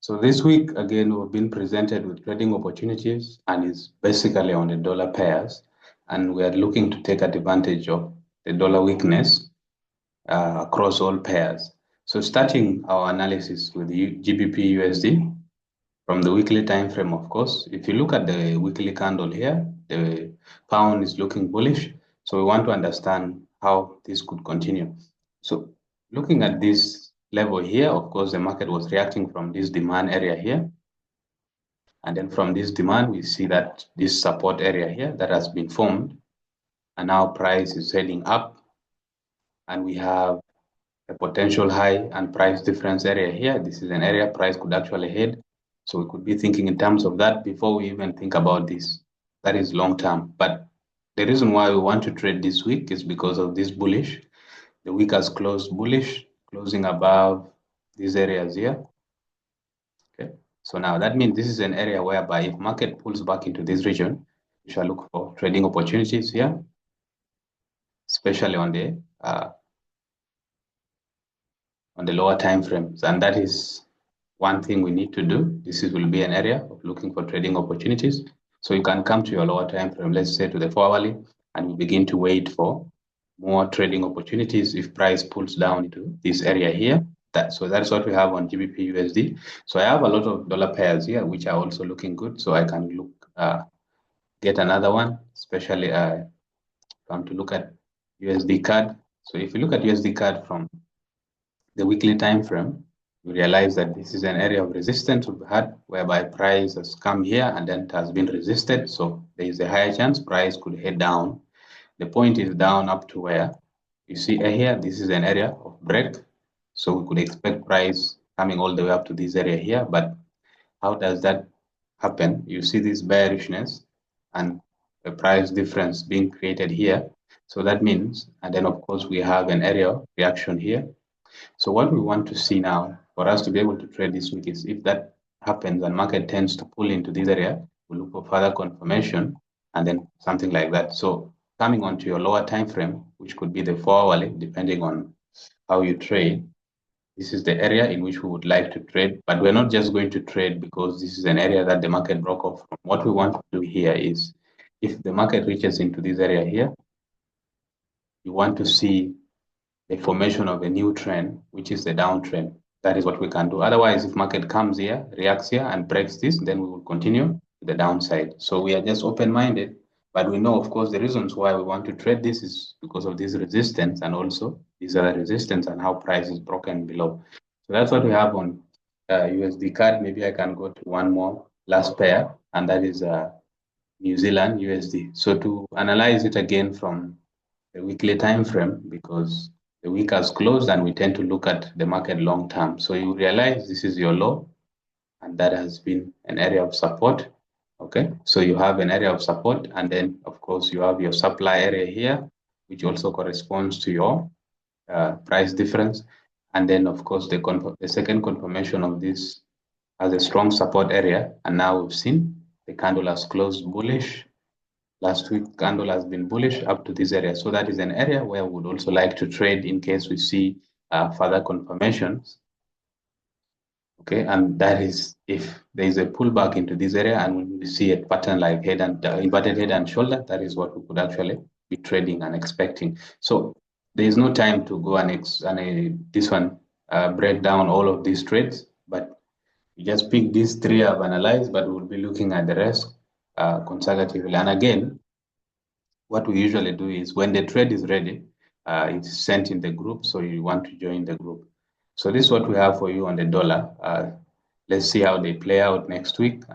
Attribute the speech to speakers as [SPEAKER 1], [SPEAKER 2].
[SPEAKER 1] So this week, again, we've been presented with trading opportunities, and it's basically on the dollar pairs. And we are looking to take advantage of the dollar weakness across all pairs. So starting our analysis with GBP USD from the weekly time frame, of course. If you look at the weekly candle here, the pound is looking bullish. So we want to understand how this could continue. So looking at this level here, of course, the market was reacting from this demand area here. And then from this demand, we see that this support area here that has been formed, and now price is heading up. And we have a potential high and price difference area here. This is an area price could actually head. So we could be thinking in terms of that before we even think about this. That is long term. But the reason why we want to trade this week is because of this bullish. The week has closed bullish, closing above these areas here. Okay. So now that means this is an area whereby if market pulls back into this region, we shall look for trading opportunities here, especially on the lower time frames. And that is one thing we need to do. Will be an area of looking for trading opportunities. So you can come to your lower time frame, let's say to the 4-hourly, and we begin to wait for more trading opportunities if price pulls down into this area here. So that's what we have on GBP USD. So I have a lot of dollar pairs here, which are also looking good. So I can look, get another one, especially come to look at USD CAD. So if you look at USD CAD from the weekly time frame, you realize that this is an area of resistance we've had, whereby price has come here and then it has been resisted. So there is a higher chance price could head down. The point is down up to where you see here, this is an area of break. So we could expect price coming all the way up to this area here. But how does that happen? You see this bearishness and the price difference being created here. So that means, and then of course we have an area of reaction here. So what we want to see now for us to be able to trade this week is if that happens and market tends to pull into this area, we look for further confirmation and then something like that. So coming onto your lower time frame, which could be the 4-hourly, depending on how you trade, this is the area in which we would like to trade. But we're not just going to trade because this is an area that the market broke off from. What we want to do here is if the market reaches into this area here, you want to see the formation of a new trend, which is the downtrend. That is what we can do. Otherwise, if market comes here, reacts here, and breaks this, then we will continue to the downside. So we are just open-minded, but we know, of course, the reasons why we want to trade this is because of this resistance and also these other resistance and how price is broken below. So that's what we have on USD CAD. Maybe I can go to one more last pair, and that is New Zealand USD. So to analyze it again from the weekly time frame, because the week has closed and we tend to look at the market long term. So you realize this is your low and that has been an area of support. Okay, so you have an area of support, and then of course you have your supply area here, which also corresponds to your price difference. And then of course the second confirmation of this has a strong support area, and now we've seen the candle has closed bullish. Last week candle has been bullish up to this area. So that is an area where we would also like to trade in case we see further confirmations. Okay, and that is if there is a pullback into this area and we see a pattern like head and inverted head and shoulder, that is what we could actually be trading and expecting. So there is no time to go and break down all of these trades, but you just pick these three I've analyzed, but we'll be looking at the rest conservatively. And again, what we usually do is when the trade is ready, it's sent in the group, so you want to join the group. So this is what we have for you on the dollar. Let's see how they play out next week. And